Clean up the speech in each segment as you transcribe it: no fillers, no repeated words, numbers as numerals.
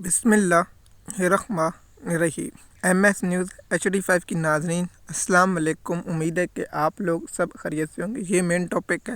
بسم اللہ الرحمن الرحیم۔ ایم ایس نیوز HD5 کی ناظرین السلام علیکم۔ امید ہے کہ آپ لوگ سب خیریت سے ہوں گے۔ یہ مین ٹاپک ہے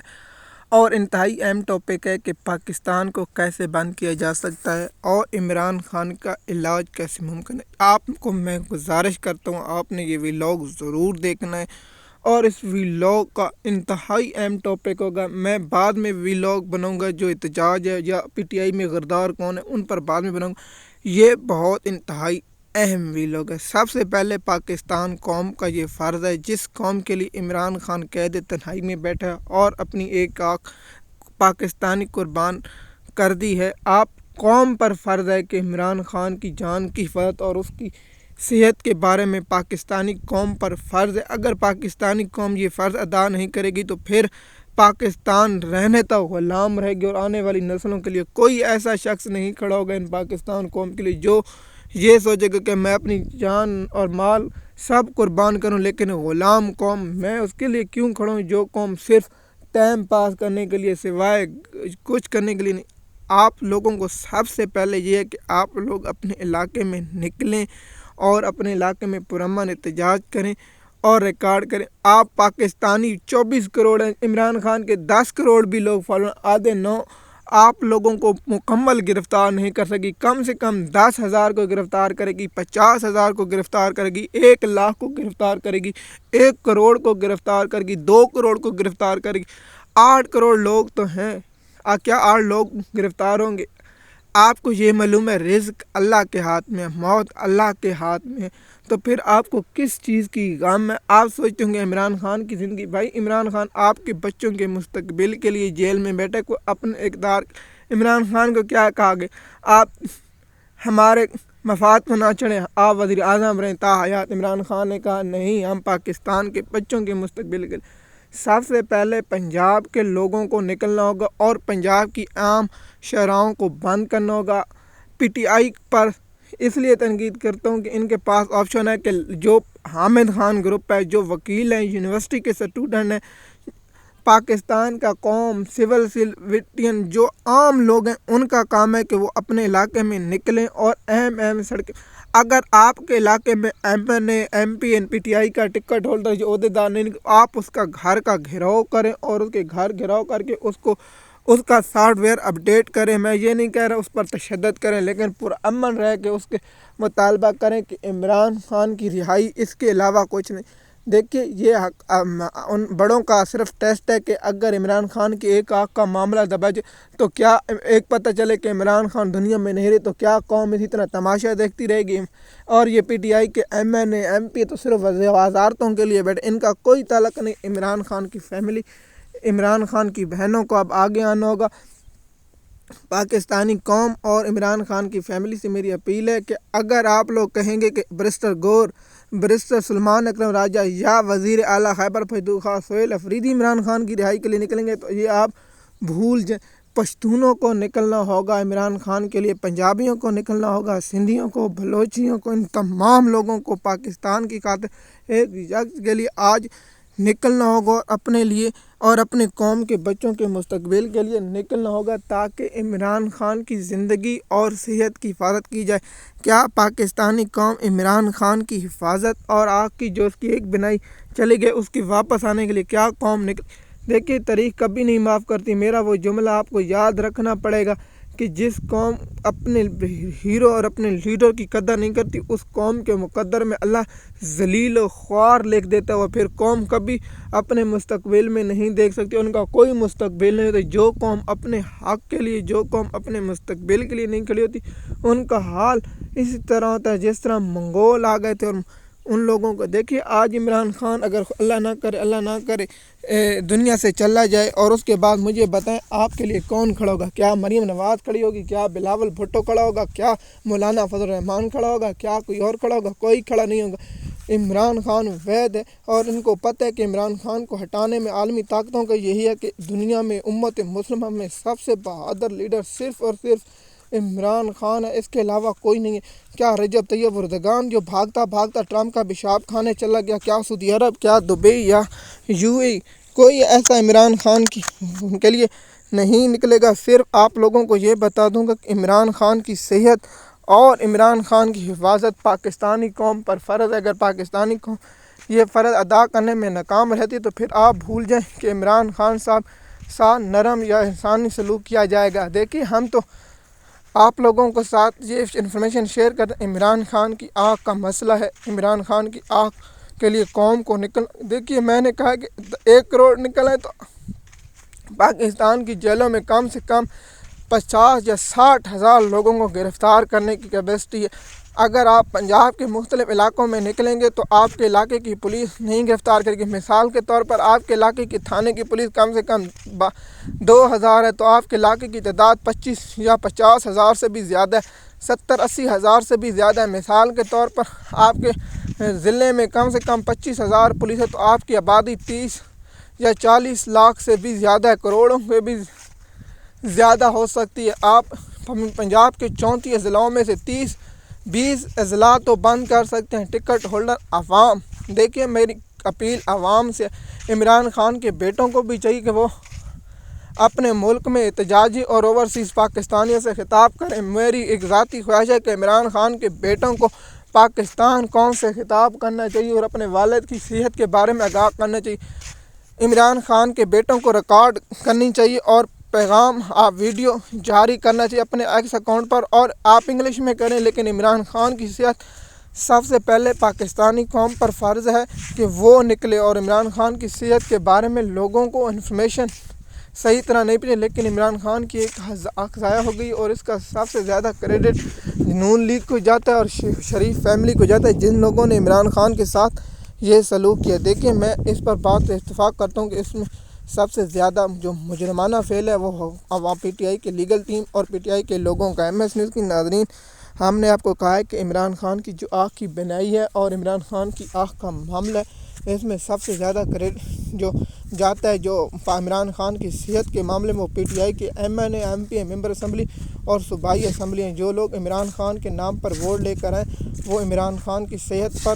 اور انتہائی اہم ٹاپک ہے کہ پاکستان کو کیسے بند کیا جا سکتا ہے اور عمران خان کا علاج کیسے ممکن ہے۔ آپ کو میں گزارش کرتا ہوں آپ نے یہ ویلاگ ضرور دیکھنا ہے اور اس ویلاگ کا انتہائی اہم ٹاپک ہوگا۔ میں بعد میں ویلاگ بناؤں گا جو احتجاج ہے یا PTI میں غدار کون ہے ان پر بعد میں بناؤں گا۔ یہ بہت انتہائی اہم ویلاگ ہے۔ سب سے پہلے پاکستان قوم کا یہ فرض ہے، جس قوم کے لیے عمران خان قید تنہائی میں بیٹھا ہے اور اپنی ایک آنکھ پاکستانی قربان کر دی ہے، آپ قوم پر فرض ہے کہ عمران خان کی جان کی حفاظت اور اس کی صحت کے بارے میں پاکستانی قوم پر فرض ہے۔ اگر پاکستانی قوم یہ فرض ادا نہیں کرے گی تو پھر پاکستان رہنے تک غلام رہے گی اور آنے والی نسلوں کے لیے کوئی ایسا شخص نہیں کھڑا ہوگا ان پاکستان قوم کے لیے جو یہ سوچے گا کہ میں اپنی جان اور مال سب قربان کروں، لیکن غلام قوم میں اس کے لیے کیوں کھڑا ہوں جو قوم صرف ٹائم پاس کرنے کے لیے سوائے کچھ کرنے کے لیے نہیں۔ آپ لوگوں کو سب سے پہلے یہ ہے کہ آپ لوگ اپنے علاقے میں نکلیں اور اپنے علاقے میں پرامن احتجاج کریں اور ریکارڈ کریں۔ آپ پاکستانی 24 کروڑ ہیں، عمران خان کے 10 کروڑ بھی لوگ فالو آدھے 9 آپ لوگوں کو مکمل گرفتار نہیں کر سکے گی۔ کم سے کم 10,000 کو گرفتار کرے گی، 50,000 کو گرفتار کرے گی، 1 لاکھ کو گرفتار کرے گی، 1 کروڑ کو گرفتار کرے گی، 2 کروڑ کو گرفتار کرے گی۔ 8 کروڑ لوگ تو ہیں، کیا 8 لوگ گرفتار ہوں گے؟ آپ کو یہ معلوم ہے رزق اللہ کے ہاتھ میں، موت اللہ کے ہاتھ میں، تو پھر آپ کو کس چیز کی غم ہے؟ آپ سوچتے ہوں گے عمران خان کی زندگی، بھائی عمران خان آپ کے بچوں کے مستقبل کے لیے جیل میں بیٹھے، کو اپنے اقدار عمران خان کو کیا کہا گے؟ آپ ہمارے مفاد کو نہ چڑھیں، آپ وزیر اعظم رہیں تا حیات۔ عمران خان نے کہا نہیں، ہم پاکستان کے بچوں کے مستقبل کے لیے سب سے پہلے پنجاب کے لوگوں کو نکلنا ہوگا اور پنجاب کی عام شہراؤں کو بند کرنا ہوگا۔ PTI پر اس لیے تنقید کرتا ہوں کہ ان کے پاس آپشن ہے کہ جو حامد خان گروپ ہے، جو وکیل ہیں، یونیورسٹی کے اسٹوڈنٹ ہیں، پاکستان کا قوم سول سویٹین جو عام لوگ ہیں، ان کا کام ہے کہ وہ اپنے علاقے میں نکلیں اور اہم سڑکیں، اگر آپ کے علاقے میں MNA MP PTI کا ٹکٹ ہولڈر جو عہدیدار نہیں، آپ اس کا گھر کا گھیراؤ کریں اور اس کے گھر گھیراؤ کر کے اس کا سافٹ ویئر اپڈیٹ کریں۔ میں یہ نہیں کہہ رہا اس پر تشدد کریں، لیکن پرامن رہ کے اس کے مطالبہ کریں کہ عمران خان کی رہائی، اس کے علاوہ کچھ نہیں۔ دیکھیے یہ ان بڑوں کا صرف ٹیسٹ ہے کہ اگر عمران خان کی ایک آنکھ کا معاملہ دبا جائے تو کیا ایک پتہ چلے کہ عمران خان دنیا میں نہیں رہے تو کیا قوم اسی طرح تماشا دیکھتی رہے گی؟ اور یہ PTI کے MNA MP تو صرف وزارتوں کے لیے بیٹھے، ان کا کوئی تعلق نہیں۔ عمران خان کی فیملی، عمران خان کی بہنوں کو اب آگے آنا ہوگا۔ پاکستانی قوم اور عمران خان کی فیملی سے میری اپیل ہے کہ اگر آپ لوگ کہیں گے کہ برسٹر گور، برسٹر سلمان اکرم راجہ یا وزیر اعلیٰ خیبر پختونخوا سہیل افریدی عمران خان کی رہائی کے لیے نکلیں گے تو یہ آپ بھول جائیں۔ پشتونوں کو نکلنا ہوگا عمران خان کے لیے، پنجابیوں کو نکلنا ہوگا، سندھیوں کو، بلوچیوں کو، ان تمام لوگوں کو پاکستان کی خاطر ایک شخص کے لیے آج نکلنا ہوگا اور اپنے لیے اور اپنے قوم کے بچوں کے مستقبل کے لیے نکلنا ہوگا تاکہ عمران خان کی زندگی اور صحت کی حفاظت کی جائے۔ کیا پاکستانی قوم عمران خان کی حفاظت اور آگ کی جو اس کی ایک بنائی چلی گئی اس کی واپس آنے کے لیے کیا قوم نکل؟ دیکھیے تاریخ کبھی نہیں معاف کرتی۔ میرا وہ جملہ آپ کو یاد رکھنا پڑے گا کہ جس قوم اپنے ہیرو اور اپنے لیڈر کی قدر نہیں کرتی، اس قوم کے مقدر میں اللہ ذلیل و خوار لکھ دیتا ہے، اور پھر قوم کبھی اپنے مستقبل میں نہیں دیکھ سکتی، ان کا کوئی مستقبل نہیں ہوتا۔ جو قوم اپنے حق کے لیے، جو قوم اپنے مستقبل کے لیے نہیں کھڑی ہوتی، ان کا حال اسی طرح ہوتا ہے جس طرح منگول آ گئے تھے اور ان لوگوں کو دیکھیے آج عمران خان اگر اللہ نہ کرے دنیا سے چلا جائے اور اس کے بعد مجھے بتائیں آپ کے لیے کون کھڑا ہوگا؟ کیا مریم نواز کھڑی ہوگی؟ کیا بلاول بھٹو کھڑا ہوگا؟ کیا مولانا فضل الرحمان کھڑا ہوگا؟ کیا کوئی اور کھڑا ہوگا؟ کوئی کھڑا نہیں ہوگا۔ عمران خان وید ہے اور ان کو پتہ ہے کہ عمران خان کو ہٹانے میں عالمی طاقتوں کا یہی ہے کہ دنیا میں امت مسلمہ میں سب سے بہادر لیڈر صرف اور صرف عمران خان ہے، اس کے علاوہ کوئی نہیں ہے۔ کیا رجب طیب اردگان جو بھاگتا ٹرمپ کا پیشاب کھانے چلا گیا، کیا سعودی عرب، کیا دبئی یا UAE، کوئی ایسا عمران خان کے لیے نہیں نکلے گا۔ صرف آپ لوگوں کو یہ بتا دوں گا کہ عمران خان کی صحت اور عمران خان کی حفاظت پاکستانی قوم پر فرض ہے۔ اگر پاکستانی قوم یہ فرض ادا کرنے میں ناکام رہتی تو پھر آپ بھول جائیں کہ عمران خان صاحب ساتھ نرم یا انسانی سلوک کیا جائے گا۔ دیکھیے ہم تو آپ لوگوں کو ساتھ یہ انفارمیشن شیئر کرتے ہیں۔ عمران خان کی آنکھ کا مسئلہ ہے، عمران خان کی آنکھ کے لیے قوم کو دیکھیے میں نے کہا کہ 1 کروڑ نکلے تو پاکستان کی جیلوں میں کم سے کم 50 یا 60 ہزار لوگوں کو گرفتار کرنے کی کیپیسٹی ہے۔ اگر آپ پنجاب کے مختلف علاقوں میں نکلیں گے تو آپ کے علاقے کی پولیس نہیں گرفتار کرے گی۔ مثال کے طور پر آپ کے علاقے کی تھانے کی پولیس کم سے کم 2000 ہے، تو آپ کے علاقے کی تعداد 25 یا 50 ہزار سے بھی زیادہ ہے، 70-80 ہزار سے بھی زیادہ ہے۔ مثال کے طور پر آپ کے ضلع میں کم سے کم 25 ہزار پولیس ہے، تو آپ کی آبادی 30 یا 40 لاکھ سے بھی زیادہ ہے، کروڑوں سے بھی زیادہ ہو سکتی ہے۔ آپ پنجاب کے 34 اضلاعوں میں سے 30-20 اضلاع تو بند کر سکتے ہیں۔ ٹکٹ ہولڈر عوام، دیکھیے میری اپیل عوام سے، عمران خان کے بیٹوں کو بھی چاہیے کہ وہ اپنے ملک میں احتجاجی اور اوورسیز پاکستانیوں سے خطاب کریں۔ میری ایک ذاتی خواہش ہے کہ عمران خان کے بیٹوں کو پاکستان قوم سے خطاب کرنا چاہیے اور اپنے والد کی صحت کے بارے میں آگاہ کرنا چاہیے۔ عمران خان کے بیٹوں کو ریکارڈ کرنی چاہیے اور پیغام آپ ویڈیو جاری کرنا چاہیے اپنے ایکس اکاؤنٹ پر، اور آپ انگلش میں کریں، لیکن عمران خان کی صحت سب سے پہلے پاکستانی قوم پر فرض ہے کہ وہ نکلے اور عمران خان کی صحت کے بارے میں لوگوں کو انفارمیشن صحیح طرح نہیں پہنچے۔ لیکن عمران خان کی ایک آنکھ ضائع ہو گئی اور اس کا سب سے زیادہ کریڈٹ نون لیگ کو جاتا ہے اور شریف فیملی کو جاتا ہے، جن لوگوں نے عمران خان کے ساتھ یہ سلوک کیا۔ دیکھیں میں اس پر بات اتفاق کرتا ہوں کہ اس میں سب سے زیادہ جو مجرمانہ فعل ہے وہ عوام پی ٹی آئی کی لیگل ٹیم اور پی ٹی آئی کے لوگوں کا۔ ایم ایس نیوز کی ناظرین، ہم نے آپ کو کہا ہے کہ عمران خان کی جو آنکھ کی بینائی ہے اور عمران خان کی آنکھ کا معاملہ ہے، اس میں سب سے زیادہ کریڈٹ جو جاتا ہے جو عمران خان کی صحت کے معاملے میں، وہ پی ٹی آئی کے ایم این اے، ایم پی اے، ممبر اسمبلی اور صوبائی اسمبلی ہیں۔ جو لوگ عمران خان کے نام پر ووٹ لے کر آئے وہ عمران خان کی صحت پر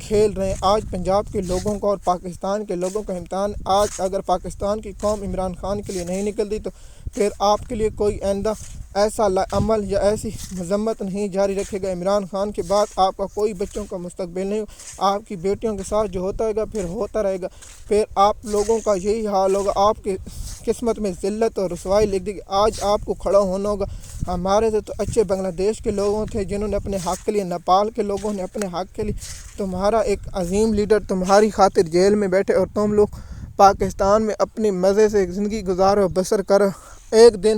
کھیل رہے ہیں۔ آج پنجاب کے لوگوں کو اور پاکستان کے لوگوں کا امتحان، آج اگر پاکستان کی قوم عمران خان کے لیے نہیں نکلتی تو پھر آپ کے لیے کوئی آئندہ ایسا عمل یا ایسی مذمت نہیں جاری رکھے گا۔ عمران خان کے بعد آپ کا کوئی بچوں کا مستقبل نہیں، آپ کی بیٹیوں کے ساتھ جو ہوتا رہے گا پھر ہوتا رہے گا، پھر آپ لوگوں کا یہی حال ہوگا، آپ کی قسمت میں ذلت اور رسوائی لکھ دی گئی۔ آج آپ کو کھڑا ہونا ہوگا۔ ہمارے سے تو اچھے بنگلہ دیش کے لوگوں تھے جنہوں نے اپنے حق کے لیے، نیپال کے لوگوں نے اپنے حق کے لیے، تمہارا ایک عظیم لیڈر تمہاری خاطر جیل میں بیٹھے اور تم لوگ پاکستان میں اپنی مزے سے زندگی گزارو بسر کرو۔ 1 دن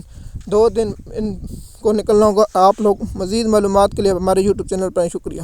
2 دن ان کو نکلنا ہوگا۔ آپ لوگ مزید معلومات کے لیے ہمارے یوٹیوب چینل پر شکریہ۔